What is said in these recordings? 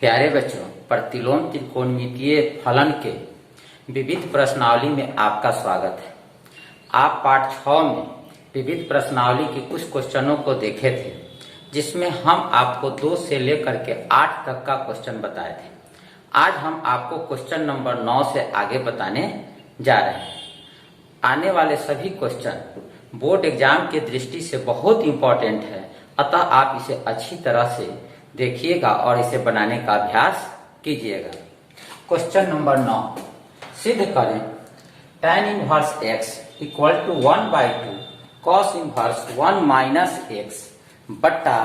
प्यारे बच्चों, प्रतिलोम त्रिकोणमितीय फलन के विविध प्रश्नावली में आपका स्वागत है। आप पाठ 6 में विविध प्रश्नावली के कुछ क्वेश्चनों को देखे थे, जिसमें हम आपको 2 से लेकर के 8 तक का क्वेश्चन बताए थे। आज हम आपको क्वेश्चन नंबर 9 से आगे बताने जा रहे हैं। आने वाले सभी क्वेश्चन बोर्ड एग्जाम के दृष्टि से बहुत इंपॉर्टेंट है, अतः आप इसे अच्छी तरह से देखिएगा और इसे बनाने का अभ्यास कीजिएगा। क्वेश्चन नंबर 9, सिद्ध करें tan inverse x equal to 1/2 cos inverse 1 minus x बट्टा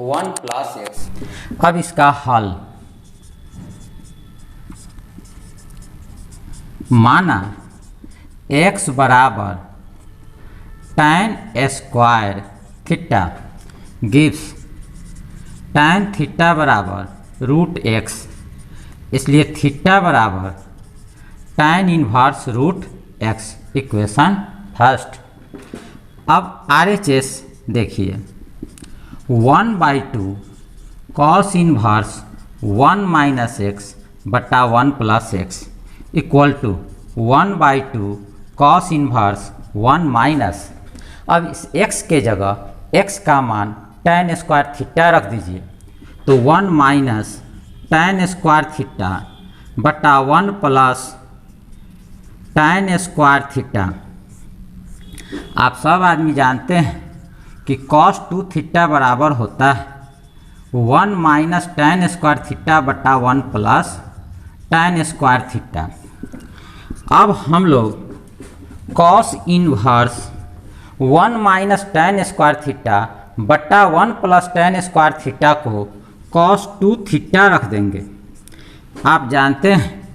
1 प्लस x। अब इसका हल माना x बराबर tan square theta gives tan theta बराबर रूट x, इसलिए थीटा बराबर tan inverse root x, equation first. अब RHS देखिए, 1/2 cos इनवर्स 1 माइनस x बटा 1 plus x equal to 1/2 cos inverse 1 minus, अब इस x के जगह x का मान tan स्क्वायर थीटा रख दीजिए, तो 1 माइनस tan स्क्वायर थीटा बटा 1 प्लस tan स्क्वायर थीटा। आप सब आदमी जानते हैं कि cos 2 थीटा बराबर होता है 1 माइनस tan स्क्वायर थीटा बटा 1 प्लस tan स्क्वायर थीटा। अब हम लोग cos inverse 1 minus tan square theta बट्टा 1 प्लस tan स्क्वायर थीटा को cos 2 थीटा रख देंगे। आप जानते हैं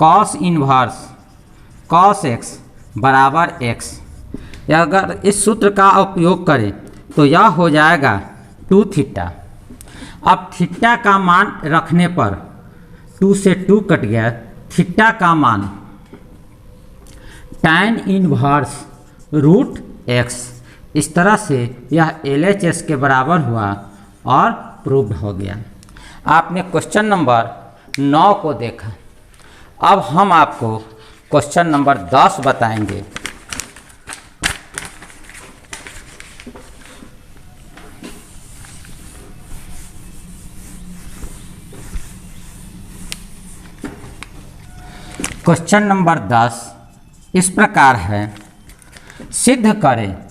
cos इनवर्स cos x बराबर x, अगर इस सूत्र का उपयोग करें तो यह हो जाएगा 2 थीटा। अब थीटा का मान रखने पर 2 से 2 कट गया, थीटा का मान tan इनवर्स रूट x। इस तरह से यह LHS के बराबर हुआ और प्रूव्ड हो गया। आपने क्वेश्चन नंबर 9 को देखा। अब हम आपको क्वेश्चन नंबर 10 बताएंगे। क्वेश्चन नंबर 10 इस प्रकार है, सिद्ध करें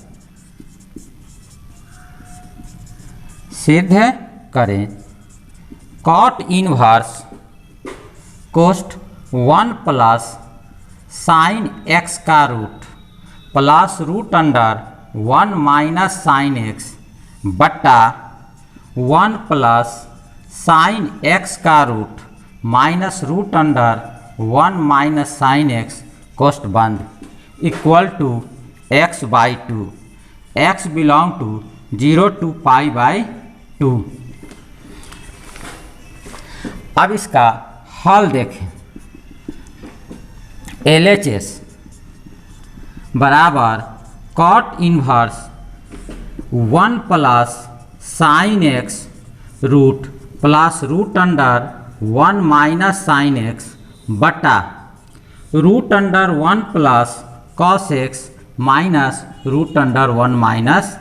cot इनवर्स कोस्ट 1 प्लस साइन x का root plus root under 1 minus sine x बट्टा 1 प्लस साइन x का root minus root under 1 minus sine x कोस्ट बंद equal to x/2, x belong to 0 to π/2। अब इसका हल देखें, LHS बराबर cot inverse 1 plus sine x root plus root under 1 minus sine x बटा root under 1 plus cos x minus root under 1 minus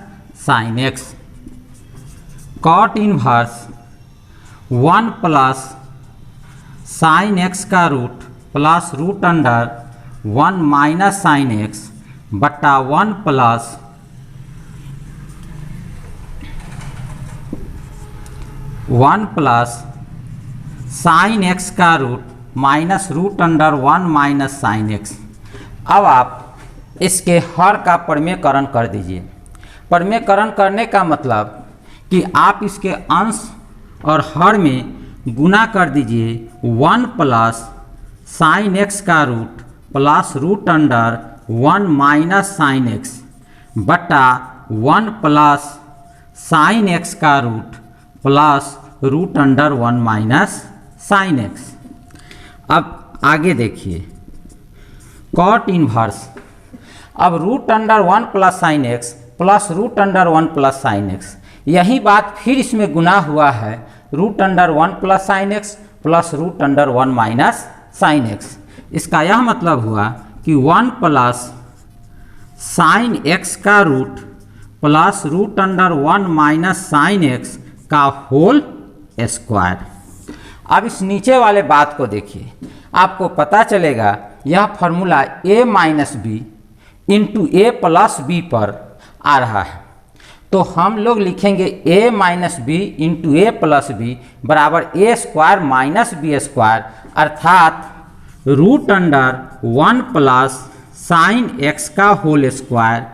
sine x। cot inverse 1 plus sine x का root plus root under 1 minus sine x बटा 1 plus sine x का root minus root under 1 minus sine x। अब आप इसके हर का प्रमेयकरण कर दीजिए। प्रमेयकरण करने का मतलब कि आप इसके अंश और हर में गुना कर दीजिए 1 प्लस साइन x का root plus root under 1 minus sine x बटा 1 प्लस साइन x का root plus root under 1 minus sine x। अब आगे देखिए, cot इनवर्स, अब root under 1 plus sine x plus root under 1 plus sine x, यही बात फिर इसमें गुना हुआ है root under 1 plus sine x plus root under 1 minus sine x. इसका यह मतलब हुआ कि 1 प्लस साइन एक्स का root plus root under 1 minus sine x का होल स्क्वायर। अब इस नीचे वाले बात को देखिए, आपको पता चलेगा यह formula a minus B into A plus B पर आ रहा है, तो हम लोग लिखेंगे a minus B into A plus B बराबर A square minus B square, अर्थात root under 1 plus sine x का whole square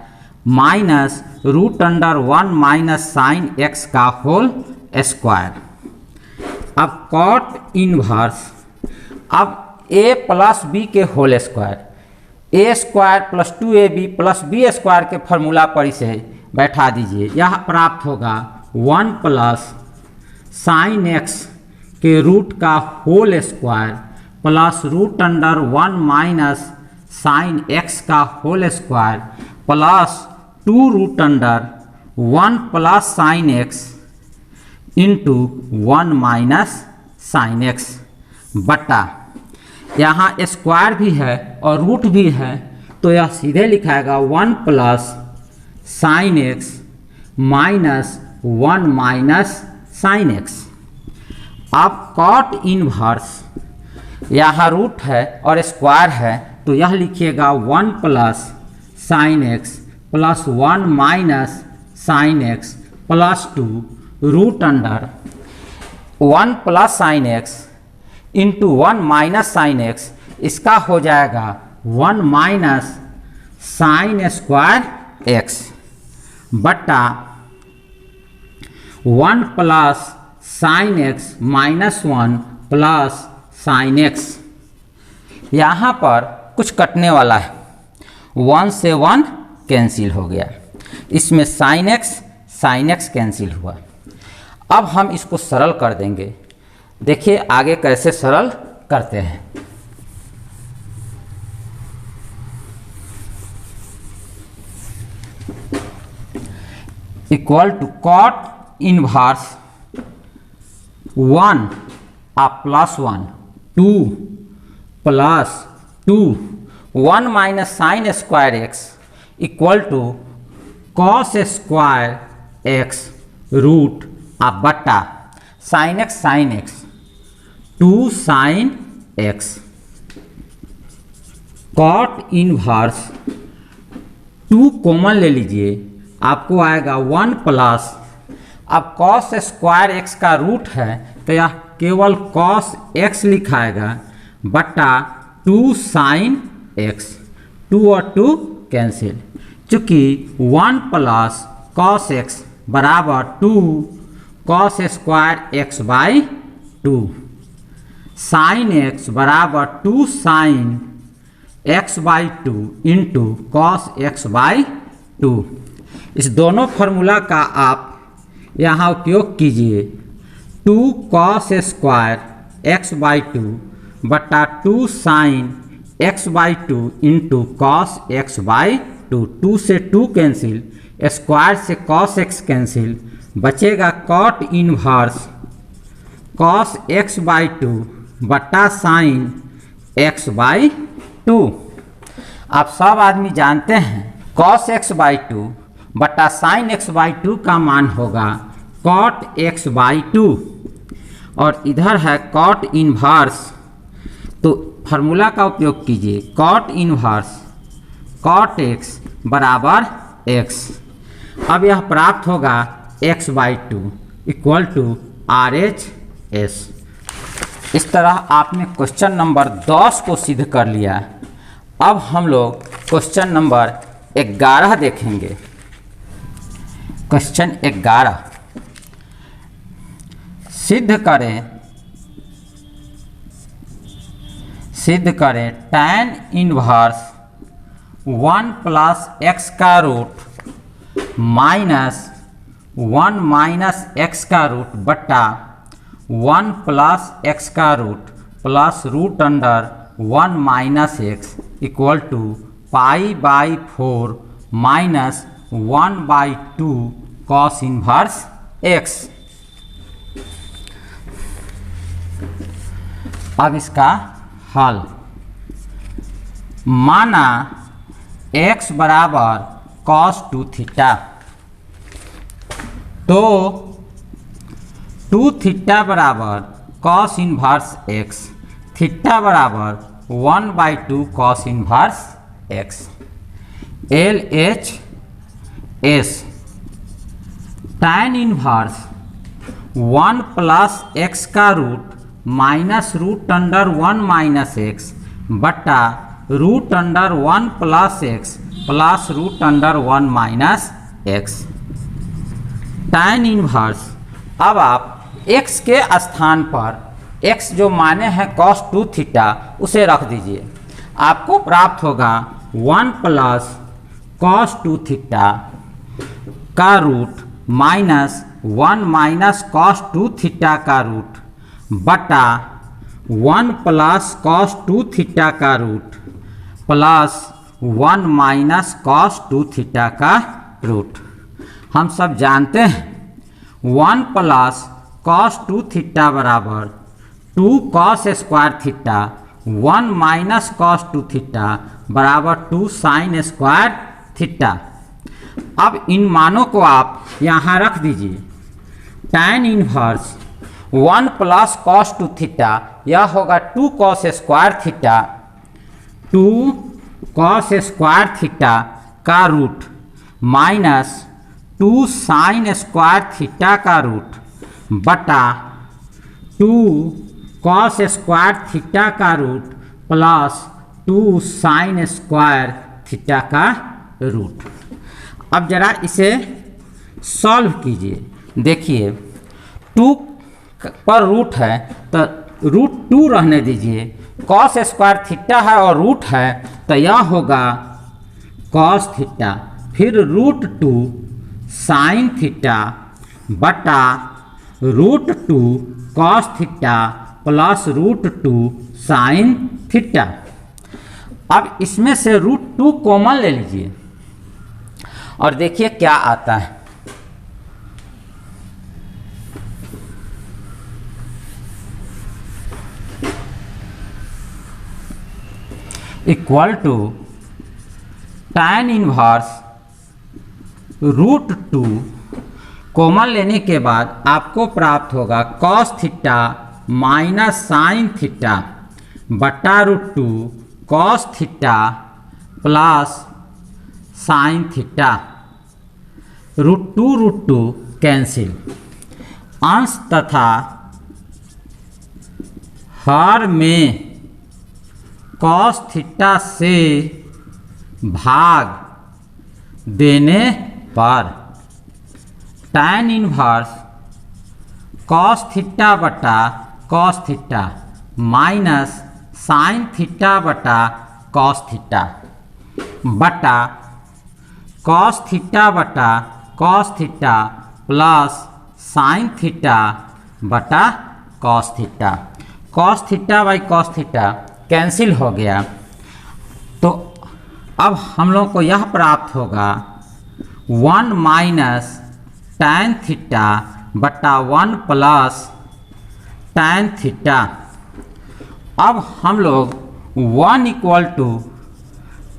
minus root under 1 minus sine x का होल स्क्वायर। अब कॉट इनवर्स, अब a प्लस बी के whole square, A square plus 2ab plus B square के formula पर इसे बैठा दीजिए। यह प्राप्त होगा 1 प्लस साइन एक्स के रूट का whole square plus root under 1 minus sine x का whole square plus 2 root under 1 plus sine x into 1 minus sine X बटा, यहाँ स्क्वायर भी है और रूट भी है, तो यह सीधे लिखाएगा 1 plus sine x minus 1 minus sine x. अब कॉट इनवर्स, यहाँ रूट है और स्क्वायर है, तो यह लिखिएगा 1 plus sine x plus 1 minus sine x plus 2 root under 1 plus sine x into 1 minus sine x, इसका हो जाएगा 1 माइनस साइन स्क्वायर एक्स बटा 1 plus sine x minus 1 plus sine x. यहाँ पर कुछ कटने वाला है, 1 से 1 कैंसिल हो गया, इसमें साइन एक्स कैंसिल हुआ। अब हम इसको सरल कर देंगे, देखिए आगे कैसे सरल करते हैं। Equal to cot inverse 1 plus 1 2 plus 2 1 minus sine square X equal to cos square X root बटा sine X 2 sine X. Cot inverse 2 common ले लीजिए, आपको आएगा 1 प्लस, अब कॉस स्क्वायर एक्स का रूट है तो यह केवल कॉस एक्स लिखाएगा बटा 2 साइन एक्स, 2 और 2 कैंसिल, चूँकि 1 प्लस कॉस एक्स बराबर 2 cos square x by 2, sine x बराबर 2 sine x by 2 into cos x by 2। इस दोनों फार्मूला का आप यहाँ उपयोग कीजिए, 2 कॉस स्क्वायर एक्स बाई 2 बटा 2 sine x by 2 into cos x by 2, 2 से 2 कैंसिल, स्क्वायर से कॉस एक्स कैंसिल, बचेगा cot inverse cos x by 2 बटा साइन एक्स बाई 2। आप सब आदमी जानते हैं कॉस एक्स बाई 2 बटा साइन एक्स बाई 2 का मान होगा कॉट एक्स बाई 2, और इधर है कॉट इनवर्स, तो फार्मूला का उपयोग कीजिए, कॉट इनवर्स कॉट एक्स बराबर एक्स। अब यह प्राप्त होगा x by 2 equal to R H S. इस तरह आपने क्वेश्चन नंबर 10 को सिद्ध कर लिया। अब हम लोग क्वेश्चन नंबर 11 देखेंगे। क्वेश्चन 11, सिद्ध करें tan इनवर्स 1 प्लस एक्स का रूट माइनस 1 माइनस एक्स का रूट बटा 1 प्लस एक्स का root plus root under 1 minus x equal to pi by 4 minus 1 by 2 cos inverse x. अब इसका हल, माना x बराबर cos 2 थीटा, तो 2 थीटा बराबर cos इनवर्स x, थीटा बराबर 1/2 cos inverse x। LHS tan inverse 1 plus x का root minus root under 1 minus x बटा root under 1 plus x plus root under 1 minus x। tan inverse, अब आप x के स्थान पर x जो माने हैं cos 2 थीटा उसे रख दीजिए, आपको प्राप्त होगा 1 प्लस cos 2 थीटा का root minus 1 minus cos 2 theta का रूट बटा 1 प्लस cos 2 थीटा का root plus 1 minus cos 2 theta का रूट। हम सब जानते हैं 1 प्लस cos 2 थीटा बराबर 2 cos square theta, 1 minus cos 2 theta बराबर 2 sin स्क्वायर थीटा। अब इन मानों को आप यहाँ रख दीजिए। tan inverse 1 plus cos 2 theta यह होगा 2 cos square theta, 2 cos square theta का root minus 2 sin square theta का रूट बटा 2 cos स्क्वायर थीटा का root plus 2 sin square theta का रूट। अब जरा इसे सॉल्व कीजिए। देखिए 2 पर रूट है तो रूट 2 रहने दीजिए, cos स्क्वायर थीटा है और रूट है तो यह होगा cos थीटा, फिर रूट 2 sin थीटा बटा root 2 cos theta plus root 2 sin theta. अब इसमें से रूट 2 कॉमन ले लीजिए और देखिए क्या आता है। Equal to tan inverse root 2 common लेने के बाद आपको प्राप्त होगा cos theta minus sine theta बटा root 2 cos theta plus sine theta. Root 2 cancel, अंश तथा हर में cos थीटा से भाग देने पर tan इनवर्स cos थीटा बटा cos theta minus sine theta बटा cos थीटा बटा cos थीटा बटा cos theta plus sine theta बटा cos theta. cos theta by cos theta cancel हो गया, तो अब हम लोग को यह प्राप्त होगा 1 माइनस tan थीटा बटा 1 प्लस tan थीटा। अब हम लोग 1 equal to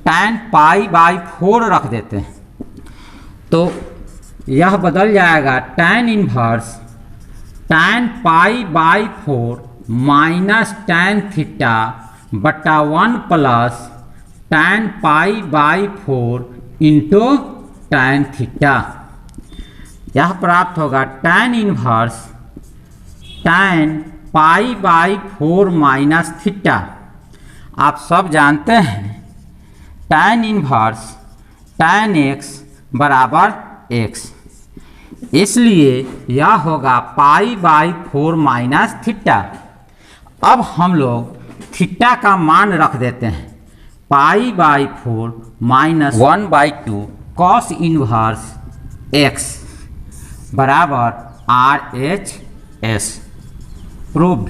tan pi by 4 रख देते हैं, तो यह बदल जाएगा tan inverse tan pi by 4 minus tan theta बटा 1 plus tan pi by 4 into tan theta. यह प्राप्त होगा tan inverse tan pi by 4 minus theta. आप सब जानते हैं tan इनवर्स tan x बराबर x, इसलिए यह होगा पाई बाई 4 माइनस थीटा। अब हम लोग थीटा का मान रख देते हैं, पाई by 4 minus 1/2 cos inverse x बराबर RHS प्रूव्ड।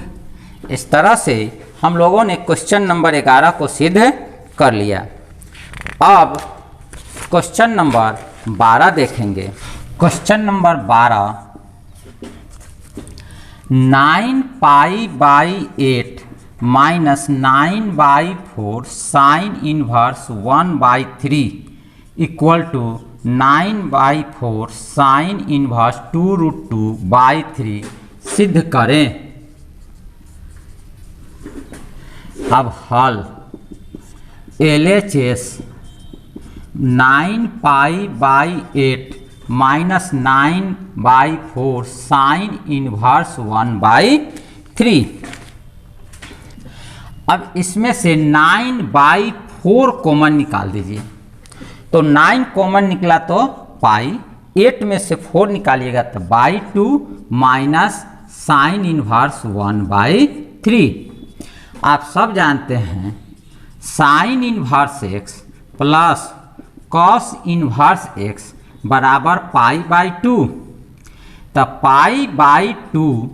इस तरह से हम लोगों ने क्वेश्चन नंबर 11 को सिद्ध कर लिया। अब क्वेश्चन नंबर 12 देखेंगे। Question number 12, 9π/8 minus 9/4 sine inverse 1/3 equal to 9/4 sine inverse 2√2/3 सिद्ध करें। अब हल LHS 9π/8 माइनस 9/4 साइन इनवर्स 1/3। अब इसमें से 9/4 कॉमन निकाल दीजिए। तो 9 कॉमन निकला तो पाई, 8 में से 4 निकालिएगा तो /2 माइनस साइन इनवर्स 1/3। आप सब जानते हैं sign inverse x plus cos inverse x बराबर π/2। तो π/2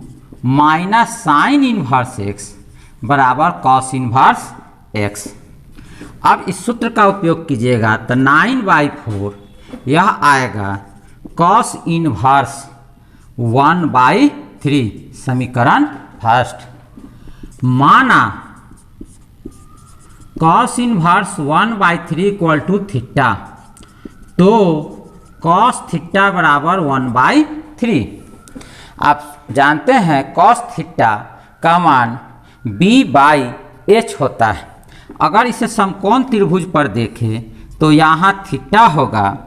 माइनस साइन इनवर्स x बराबर कॉस इनवर्स x। अब इस सूत्र का उपयोग कीजिएगा तो 9/4 यह आएगा कॉस इनवर्स 1/3 समीकरण फर्स्ट। माना cos inverse 1/3 equal to theta, तो कॉस थीटा बराबर 1/3। आप जानते हैं कॉस थीटा का मान b/h होता है। अगर इसे समकोण त्रिभुज पर देखें तो यहाँ थीटा होगा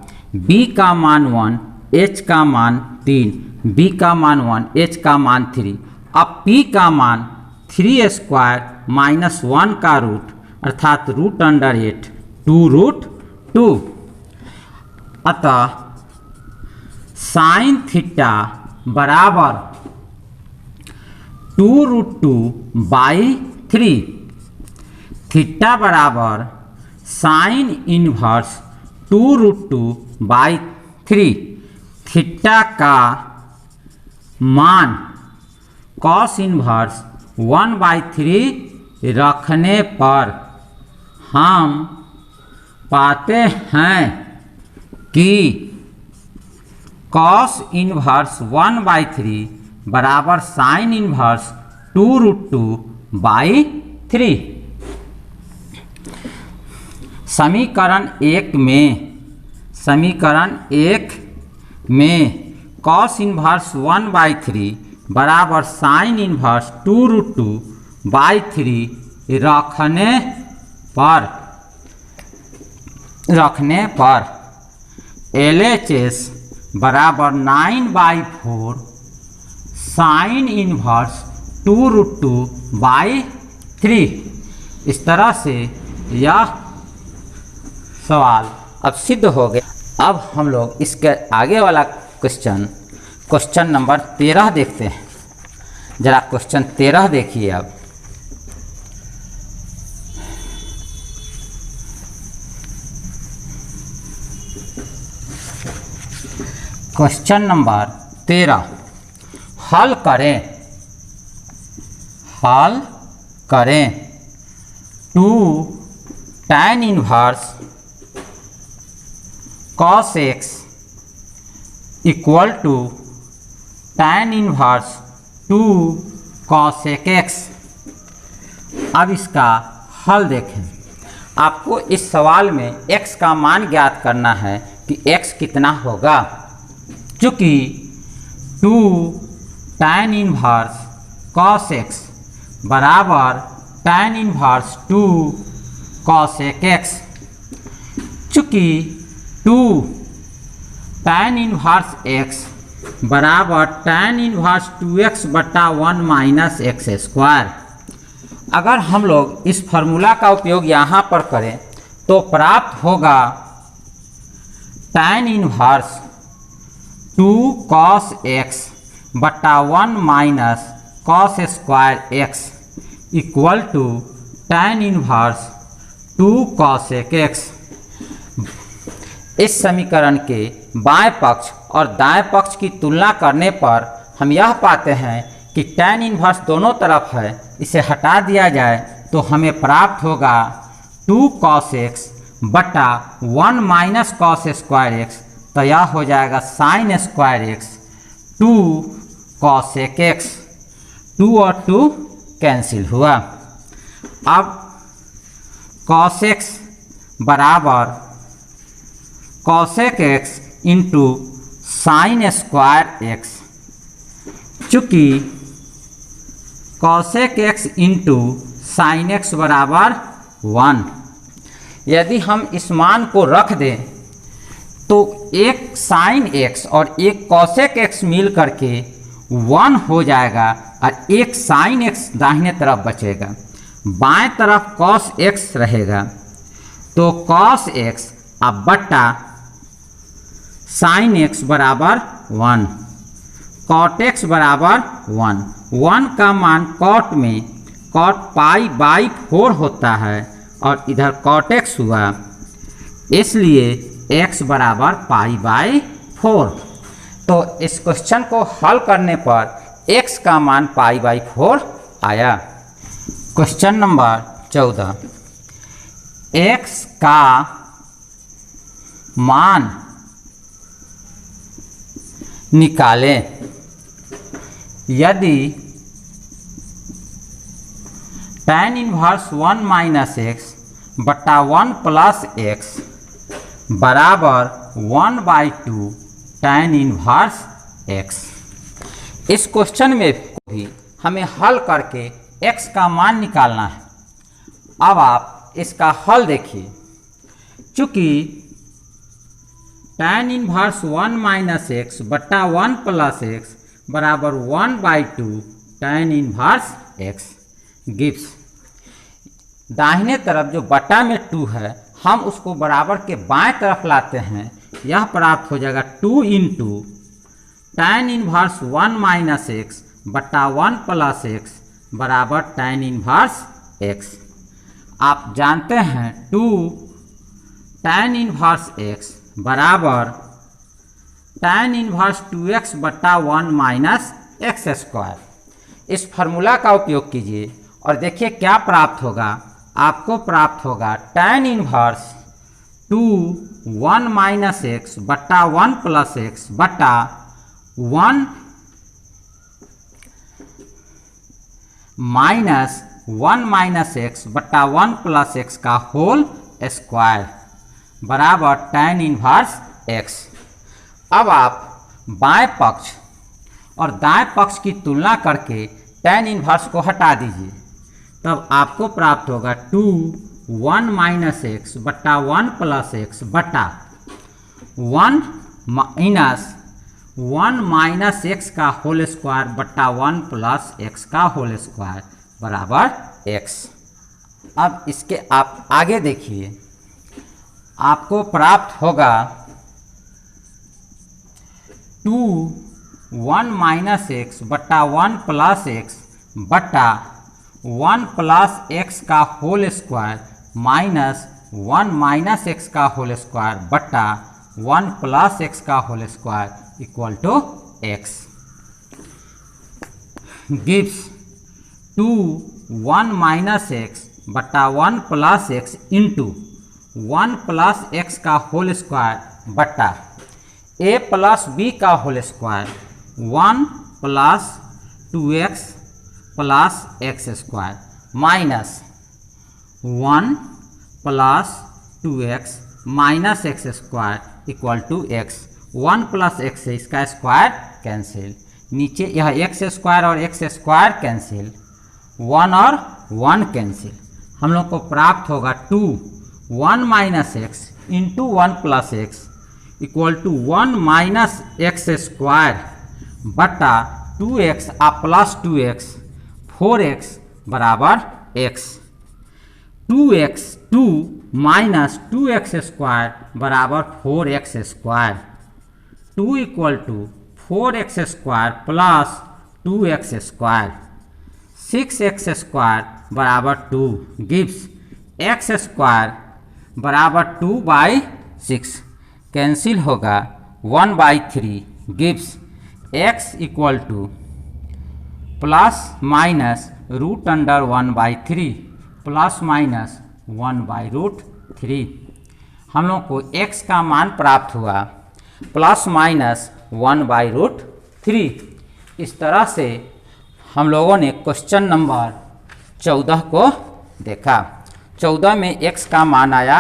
b का मान 1, h का मान 3, b का मान 1, h का मान 3। अब p का मान 3² माइनस 1 का रूट अर्थात √8 2√2। अतः साइन थीटा बराबर 2√2/3। थीटा बराबर साइन इनवर्स 2√2/3। थीटा का मान कॉस इनवर्स 1/3 रखने पर हम पाते हैं कि कॉस इनवर्स 1/3 बराबर साइन इनवर्स 2√2/3। समीकरण 1 में कॉस इनवर्स 1/3 बराबर साइन इनवर्स 2√2/3 रखने पर LHS बराबर 9/4 साइन इनवर्स 2√2/3। इस तरह से यह सवाल अब सिद्ध हो गया। अब हम लोग इसके आगे वाला क्वेश्चन नंबर 13 देखते हैं। जरा क्वेश्चन 13 देखिए। अब क्वेश्चन नंबर 13 हल करें 2 tan inverse cos x equal to tan inverse 2 cos x। अब इसका हल देखें। आपको इस सवाल में x का मान ज्ञात करना है कि x कितना होगा। चूँकि 2 tan इनवर्स cos x बराबर tan इनवर्स 2 cos x। चूँकि 2 tan इनवर्स x बराबर tan inverse 2x/1 minus x²। अगर हम लोग इस फार्मूला का उपयोग यहाँ पर करें तो प्राप्त होगा tan inverse 2 cos x/1 minus cos² x equal to tan inverse 2 cos x। इस समीकरण के बाएं पक्ष और दाएं पक्ष की तुलना करने पर हम यह पाते हैं कि tan इनवर्स दोनों तरफ है, इसे हटा दिया जाए तो हमें प्राप्त होगा 2 cos x/1 minus cos² x। तो यह हो जाएगा sin² x 2 cos x। 2 और 2 कैंसिल हुआ। अब cos x बराबर cosec x into sine square x, चूँकि cosec x into sine x बराबर 1। यदि हम इस मान को रख दें तो एक साइन x और एक cosec x मिल करके 1 हो जाएगा और एक साइन x दाहिने तरफ बचेगा, बाएं तरफ cos x रहेगा। तो cos x अब बट्टा साइन x बराबर 1, cot x बराबर 1। 1 का मान cot में cot पाई बाई 4 होता है और इधर cot x हुआ, इसलिए x बराबर पाई बाई 4। तो इस क्वेश्चन को हल करने पर x का मान पाई बाई 4 आया। क्वेश्चन नंबर 14, x का मान निकालें यदि tan इनवर्स 1 माइनस एक्स बटा 1 प्लस एक्स बराबर 1/2 tan इनवर्स एक्स। इस क्वेश्चन में भी हमें हल करके x का मान निकालना है। अब आप इसका हल देखिए, चूँकि tan इनवर्स 1 माइनस एक्स बटा 1 प्लस एक्स बराबर 1/2 tan इनवर्स एक्स गिव्स, दाहिने तरफ जो बटा में 2 है हम उसको बराबर के बाएं तरफ लाते हैं, यह प्राप्त हो जाएगा 2 into tan inverse 1 minus x बटा 1 प्लस एक्स बराबर tan इनवर्स एक्स। आप जानते हैं 2 tan इनवर्स एक्स बराबर tan इनवर्स 2x बटा 1 माइनस एक्स स्क्वायर। इस फार्मूला का उपयोग कीजिए और देखिए क्या प्राप्त होगा। आपको प्राप्त होगा tan इनवर्स 2 1 माइनस एक्स बटा 1 प्लस एक्स बटा 1 माइनस 1 माइनस एक्स बटा 1 प्लस एक्स का होल स्क्वायर बराबर tan इनवर्स एक्स। अब आप बाएं पक्ष और दाएं पक्ष की तुलना करके tan इनवर्स को हटा दीजिए, तब आपको प्राप्त होगा 2 1 माइनस एक्स बटा 1 प्लस एक्स बटा 1 माइनस एक्स का होल स्क्वायर बटा 1 प्लस एक्स का होल स्क्वायर बराबर एक्स। अब इसके आप आगे देखिए, आपको प्राप्त होगा 2 1 माइनस एक्स बटा 1 प्लस एक्स बटा 1 प्लस एक्स का whole square minus 1 minus x का होल स्क्वायर बटा 1 प्लस एक्स का whole square equal to x gives 2 1 minus x बटा 1 plus x into 1 plus x का होल स्क्वायर बटा a प्लस बी का whole square 1 plus 2x plus x square minus 1 plus 2x minus x square equal to x. 1 plus x है, इसका square cancel, नीचे यह x square और x square cancel, 1 और 1 cancel. हम लोग को प्राप्त होगा 2 1 minus x into 1 plus x equal to 1 minus x square बटा 2x आप प्लस 2x 4x बराबर x। 2 माइनस 2x स्क्वायर बराबर 4x square. 2 equal to 4x square plus 2x square. 6x square बराबर 2 गिव्स x स्क्वायर बराबर 2/6 cancel होगा 1/3 gives x equal two plus minus √1/3 plus minus 1/√3। हम लोग को x का मान प्राप्त हुआ प्लस माइनस 1/√3। इस तरह से हम लोगों ने क्वेश्चन नंबर 14 को देखा। 14 में x का मान आया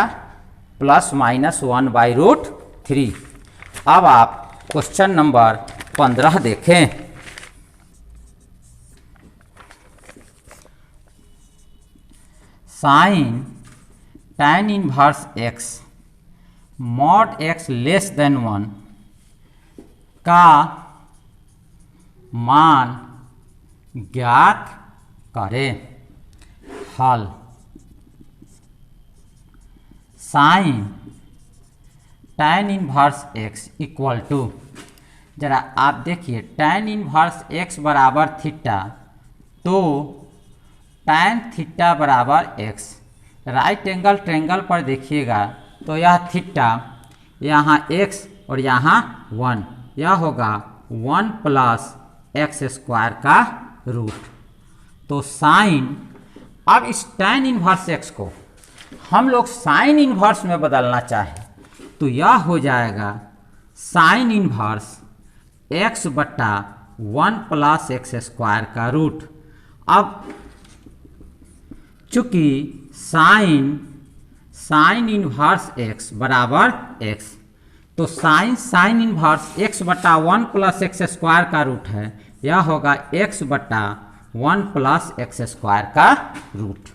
±1/√3। अब आप क्वेश्चन नंबर 15 देखें। Sine tan inverse x mod x less than 1 का मान ज्ञात करें। हल। Sine tan inverse x equal to, जरा आप देखिए tan इनवर्स x बराबर थीटा, तो tan थीटा बराबर x। राइट एंगल ट्रायंगल पर देखिएगा तो यह थीटा, यहाँ x और यहाँ 1, यह होगा 1 + x² का रूट। तो साइन, अब इस tan इनवर्स x को हम लोग साइन इनवर्स में बदलना चाहें तो यह हो जाएगा साइन इनवर्स x बटा 1 + x² का रूट। अब चूंकि साइन इनवर्स x बराबर x, तो साइन इनवर्स x बटा 1 + x² का रूट है, यह होगा x बटा 1 + x² का रूट।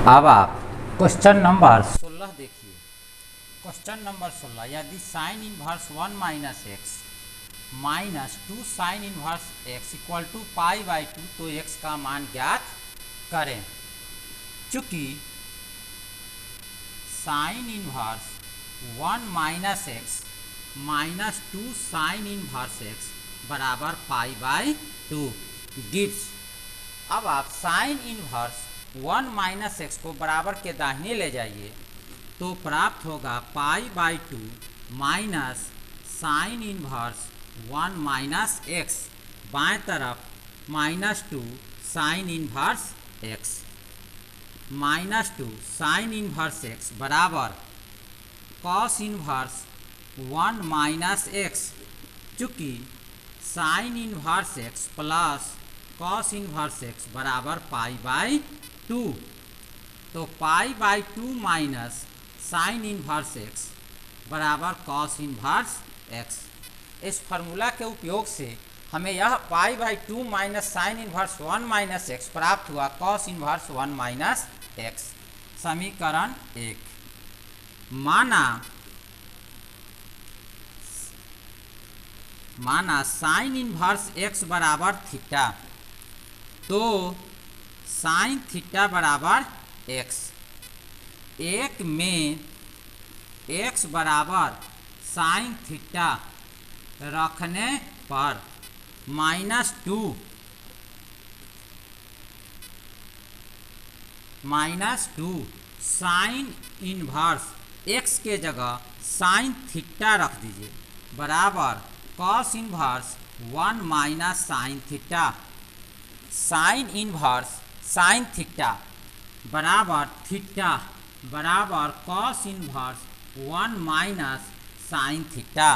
अब आप क्वेश्चन नंबर 16 देखिए। क्वेश्चन नंबर 16, यदि sine inverse 1 - x minus 2 sine inverse x equal to π/2, तो x का मान ज्ञात करें। चूंकि sine inverse 1 - x minus 2 sine inverse x बराबर π/2 गिव्स। अब आप साइन इनवर्स 1 - x को बराबर के दाहिने ले जाइए तो प्राप्त होगा π/2 माइनस साइन इनवर्स 1 - x, बाएं तरफ -2 sine inverse x -2 sine inverse x बराबर कॉस इनवर्स 1 - x। चूँकि sign inverse x plus cos inverse x बराबर π/2, तो π/2 माइनस साइन इनवर्स x बराबर कॉस इनवर्स x। इस फार्मूला के उपयोग से हमें यह π/2 माइनस साइन इनवर्स 1 - x प्राप्त हुआ कॉस इनवर्स 1 - x। समीकरण 1, माना साइन इनवर्स x बराबर थीटा, तो साइन थीटा बराबर x। एक में x बराबर साइन थीटा रखने पर -2 साइन इनवर्स x के जगह साइन थीटा रख दीजिए बराबर cos inverse 1 - sine theta. Sine inverse sine theta बराबर cos inverse 1 - sine theta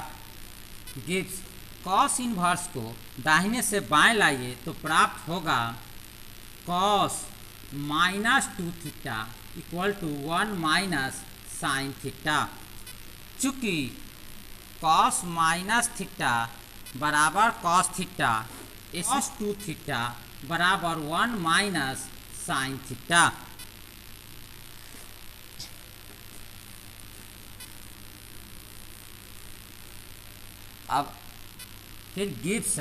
gives. Cos inverse को दाहिने से बाएं लाइए तो प्राप्त होगा cos -2 theta equal to 1 - sine theta. चूँकि कॉस -थीटा बराबर कॉस थीटा, cos 2 थीटा बराबर 1 - साइन थीटा। अब फिर गिव्स।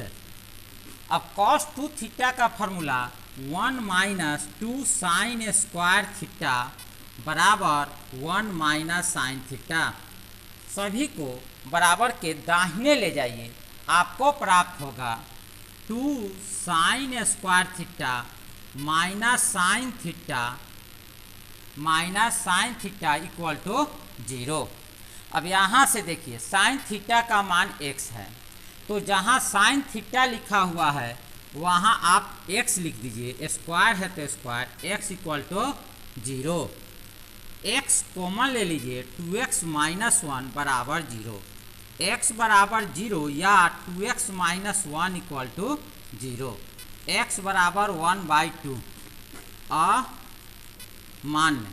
अब cos 2 थीटा का फॉर्मूला 1 - 2 साइन स्क्वायर थीटा बराबर 1 - साइन थीटा। सभी को बराबर के दाहिने ले जाइए, आपको प्राप्त होगा 2 sine square theta minus sine theta equal to 0। अब यहाँ से देखिए साइन थीटा का मान x है, तो जहाँ साइन थीटा लिखा हुआ है वहाँ आप x लिख दीजिए, स्क्वायर है तो square, x equal to 0। x common ले लीजिए, 2x - 1 बराबर 0, x बराबर 0 या 2x - 1 इक्वल टू 0। x बराबर 1/2 अमान्य।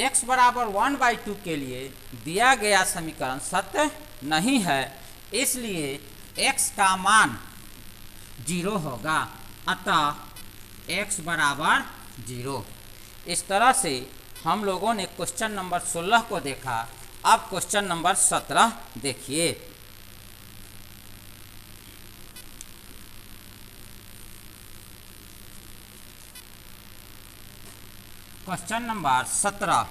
x बराबर 1/2 के लिए दिया गया समीकरण सत्य नहीं है, इसलिए x का मान 0 होगा, अतः x बराबर 0। इस तरह से हम लोगों ने क्वेश्चन नंबर 16 को देखा। अब क्वेश्चन नंबर 17 देखिए। Question number 17,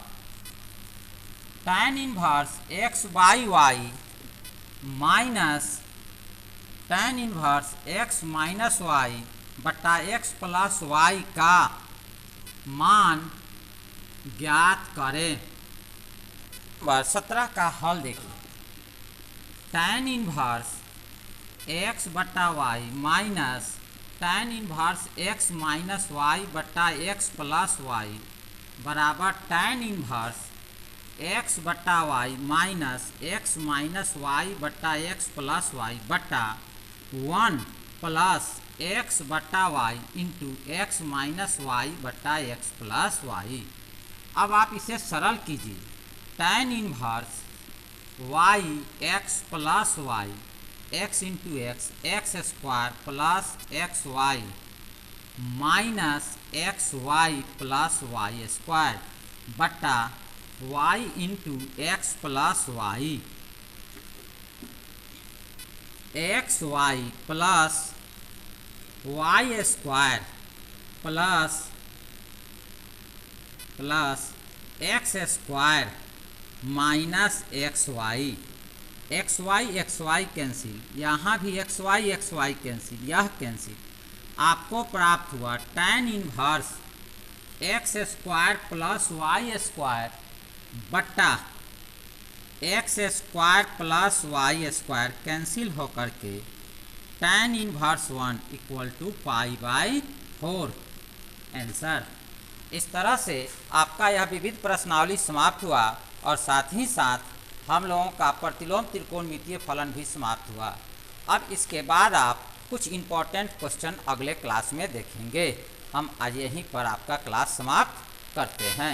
tan inverse x by y minus tan inverse x minus y बटा x प्लस वाई का मान ज्ञात करें। नंबर 17 का हल देखिए। tan इनवर्स x बटा y minus tan inverse x minus y बटा x प्लस वाई बराबर tan इनवर्स x बटा y minus x minus y बटा x प्लस वाई बटा 1 प्लस x बटा y into x minus y बटा x plus y. अब आप इसे सरल कीजिए। tan inverse y x plus y x into x square plus x y minus x Y plus Y square बटा y into X plus Y. X Y plus Y square plus x square minus x Y. X Y cancel, यहाँ भी X Y cancel, यह cancel. आपको प्राप्त हुआ tan inverse X square plus Y square बटा X square plus Y square cancel होकर के tan inverse 1 equal to π/4 answer. इस तरह से आपका यह विविध प्रश्नावली समाप्त हुआ और साथ ही साथ हम लोगों का प्रतिलोम त्रिकोणमितीय फलन भी समाप्त हुआ। अब इसके बाद आप कुछ इम्पोर्टेंट क्वेश्चन अगले क्लास में देखेंगे। हम आज यहीं पर आपका क्लास समाप्त करते हैं।